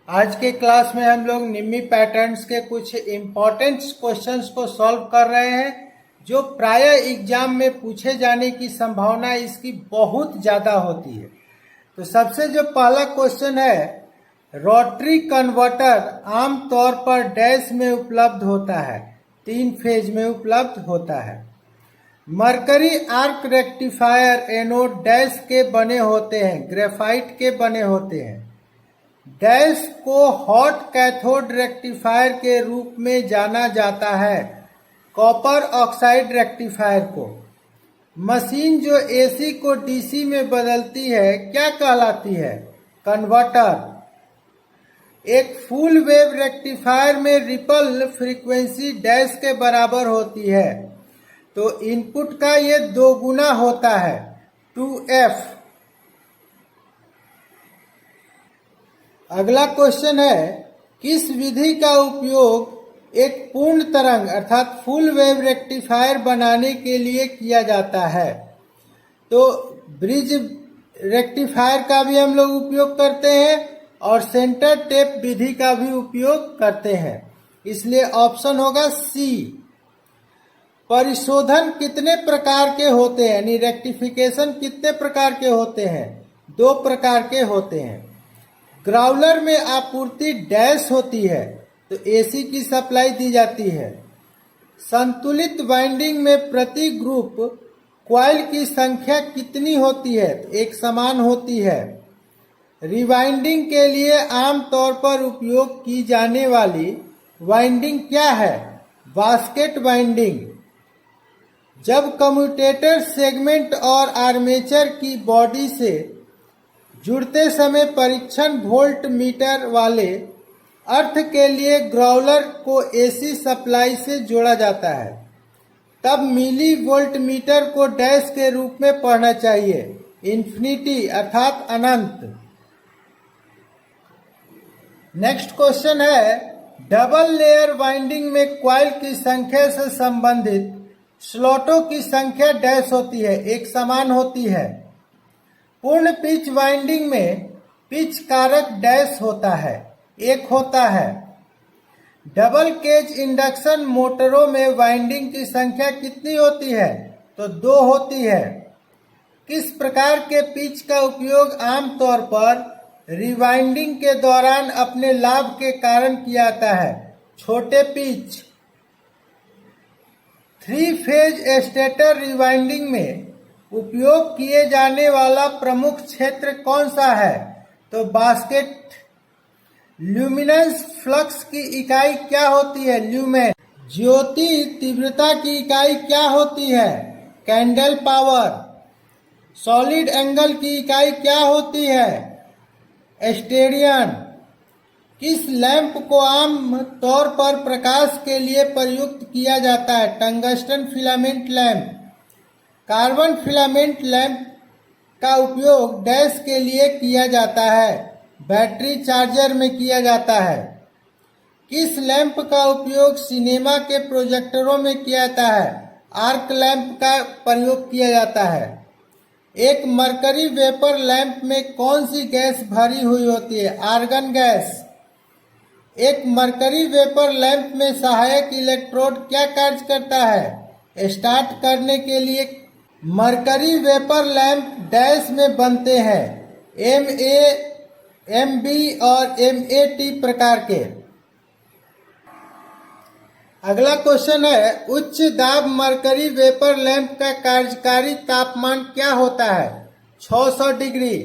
आज के क्लास में हम लोग निम्मी पैटर्न्स के कुछ इम्पोर्टेंट क्वेश्चंस को सॉल्व कर रहे हैं जो प्राय एग्जाम में पूछे जाने की संभावना इसकी बहुत ज़्यादा होती है। तो सबसे जो पहला क्वेश्चन है, रोटरी कन्वर्टर आमतौर पर डैश में उपलब्ध होता है, 3 फेज में उपलब्ध होता है। Mercury arc rectifier anode dash के बने होते हैं, ग्रेफाइट के बने होते हैं। डैश को हॉट कैथोड रेक्टिफायर के रूप में जाना जाता है, कॉपर ऑक्साइड रेक्टिफायर को। मशीन जो एसी को डीसी में बदलती है क्या कहलाती है? कन्वर्टर। एक फुल वेव रेक्टिफायर में रिपल फ्रीक्वेंसी डैश के बराबर होती है, तो इनपुट का ये 2 गुना होता है, 2f। अगला क्वेश्चन है, किस विधि का उपयोग एक पूर्ण तरंग अर्थात फुल वेव रेक्टिफायर बनाने के लिए किया जाता है? तो ब्रिज रेक्टिफायर का भी हम लोग उपयोग करते हैं और सेंटर टेप विधि का भी उपयोग करते हैं, इसलिए ऑप्शन होगा सी। परिशोधन कितने प्रकार के होते हैं, यानी रेक्टिफिकेशन कितने प्रकार के होते हैं? 2 प्रकार के होते हैं। ग्राउलर में आपूर्ति डैश होती है, तो एसी की सप्लाई दी जाती है। संतुलित वाइंडिंग में प्रति ग्रुप कॉइल की संख्या कितनी होती है? तो एक समान होती है। रिवाइंडिंग के लिए आमतौर पर उपयोग की जाने वाली वाइंडिंग क्या है? Basket winding. जब कम्यूटेटर सेगमेंट और आर्मेचर की बॉडी से जुड़ते समय परीक्षण वोल्ट मीटर वाले अर्थ के लिए ग्राउलर को एसी सप्लाई से जोड़ा जाता है, तब मिली वोल्ट मीटर को डैश के रूप में पढ़ना चाहिए, इन्फिनिटी अर्थात अनंत। नेक्स्ट क्वेश्चन है, डबल लेयर वाइंडिंग में कॉइल की संख्या से संबंधित स्लॉटों की संख्या डैश होती है, एक समान होती है। पूर्ण पिच वाइंडिंग में पिच कारक डैश होता है, 1 होता है। डबल केज इंडक्शन मोटरों में वाइंडिंग की संख्या कितनी होती है? तो 2 होती है। किस प्रकार के पिच का उपयोग आमतौर पर रिवाइंडिंग के दौरान अपने लाभ के कारण किया जाता है? छोटे पिच। 3 फेज स्टेटर रिवाइंडिंग में उपयोग किए जाने वाला प्रमुख क्षेत्र कौन सा है? तो बास्केट। ल्यूमिनेंस फ्लक्स की इकाई क्या होती है? ल्यूमेन। ज्योति तीव्रता की इकाई क्या होती है? Candle power. सॉलिड एंगल की इकाई क्या होती है? स्टेडियन। किस लैंप को आम तौर पर प्रकाश के लिए प्रयुक्त किया जाता है? Tungsten filament lamp. Carbon filament lamp का उपयोग डैश के लिए किया जाता है? बैटरी चार्जर में किया जाता है। किस लैंप का उपयोग सिनेमा के प्रोजेक्टरों में किया जाता है? आर्क लैंप का प्रयोग किया जाता है। एक मरकरी वेपर लैंप में कौन सी गैस भरी हुई होती है? Argon gas. एक मरकरी वेपर लैंप में सहायक इलेक्ट्रोड क्या कार्य करता है? स्टार्ट करने के लिए। मरकरी वेपर लैंप डैश में बनते हैं, MA, MB और MAT प्रकार के। अगला क्वेश्चन है, उच्च दाब मरकरी वेपर लैंप का कार्यकारी तापमान क्या होता है? 600 डिग्री।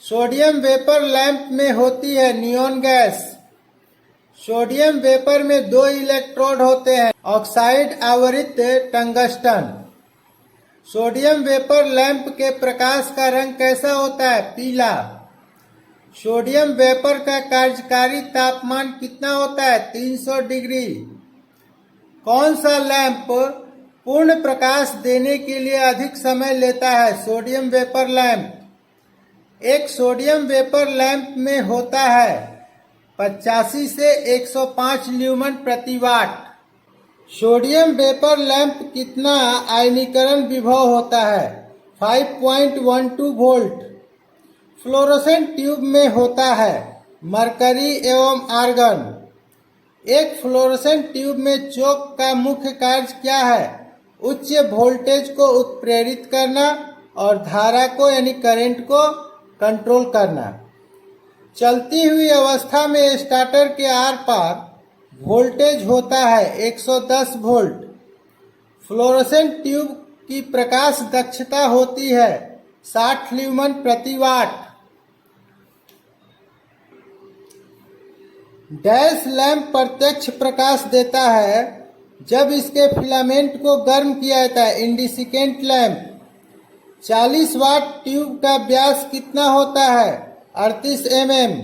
सोडियम वेपर लैंप में होती है नियॉन गैस। सोडियम वेपर में 2 इलेक्ट्रोड होते हैं, ऑक्साइड आवृत टंगस्टन। सोडियम वेपर लैंप के प्रकाश का रंग कैसा होता है? पीला। सोडियम वेपर का कार्यकारी तापमान कितना होता है? 300 डिग्री। कौन सा लैंप पूर्ण प्रकाश देने के लिए अधिक समय लेता है? Sodium vapour lamp. एक सोडियम वेपर लैंप में होता है 85 से 105 ल्यूमन प्रति वाट। सोडियम वेपर लैंप कितना आयनीकरण विभव होता है? 5.12 वोल्ट। फ्लोरोसेंट ट्यूब में होता है मरकरी एवं आर्गन। एक फ्लोरोसेंट ट्यूब में चोक का मुख्य कार्य क्या है? उच्च वोल्टेज को उत्प्रेरित करना और धारा को यानी करंट को कंट्रोल करना। चलती हुई अवस्था में स्टार्टर के आर पार वोल्टेज होता है 110 वोल्ट। फ्लोरोसेंट ट्यूब की प्रकाश दक्षता होती है 60 ल्यूमन प्रति वाट। डैश लैंप प्रत्यक्ष प्रकाश देता है जब इसके फिलामेंट को गर्म किया जाता है। इंडिसिकेंट लैंप। 40 वाट ट्यूब का व्यास कितना होता है? 38 mm।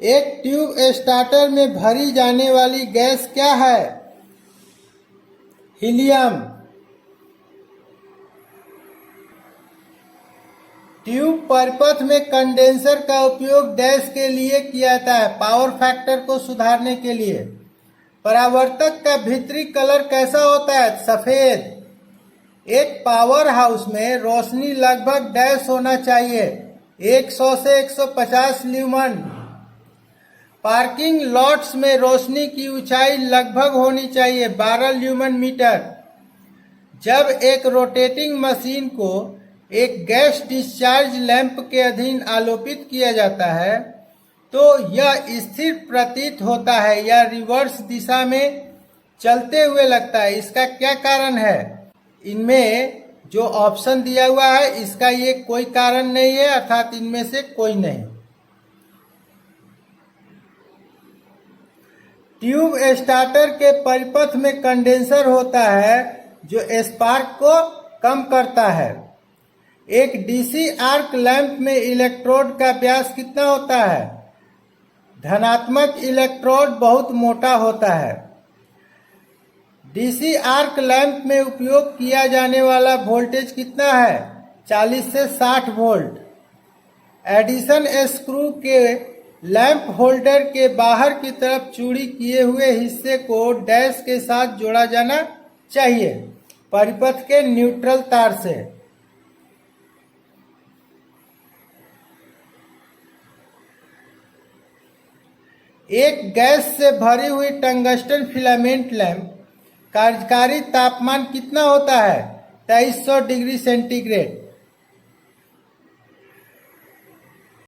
एक ट्यूब स्टार्टर में भरी जाने वाली गैस क्या है? हीलियम। ट्यूब परिपथ में कंडेंसर का उपयोग डैश के लिए किया जाता है? पावर फैक्टर को सुधारने के लिए। परावर्तक का भीतरी कलर कैसा होता है? सफेद। एक पावर हाउस में रोशनी लगभग डैश होना चाहिए 100 से 150 ल्यूमन। पार्किंग लॉट्स में रोशनी की ऊंचाई लगभग होनी चाहिए 12 ल्यूमन मीटर। जब एक रोटेटिंग मशीन को एक गैस डिस्चार्ज लैंप के अधीन आलोपित किया जाता है तो यह स्थिर प्रतीत होता है या रिवर्स दिशा में चलते हुए लगता है। इसका क्या कारण है? इनमें जो ऑप्शन दिया हुआ है इसका ये कोई कारण नहीं है, अर्थात इनमें से कोई नहीं। ट्यूब स्टार्टर के परिपथ में कंडेंसर होता है जो स्पार्क को कम करता है। एक डीसी आर्क लैंप में इलेक्ट्रोड का व्यास कितना होता है? धनात्मक इलेक्ट्रोड बहुत मोटा होता है। डीसी आर्क लैंप में उपयोग किया जाने वाला वोल्टेज कितना है? 40 से 60 वोल्ट। एडिशन स्क्रू के लैंप होल्डर के बाहर की तरफ चूड़ी किए हुए हिस्से को डैश के साथ जोड़ा जाना चाहिए परिपथ के न्यूट्रल तार से। एक गैस से भरी हुई टंगस्टन फिलामेंट लैंप कार्यकारी तापमान कितना होता है? 2300 डिग्री सेंटीग्रेड।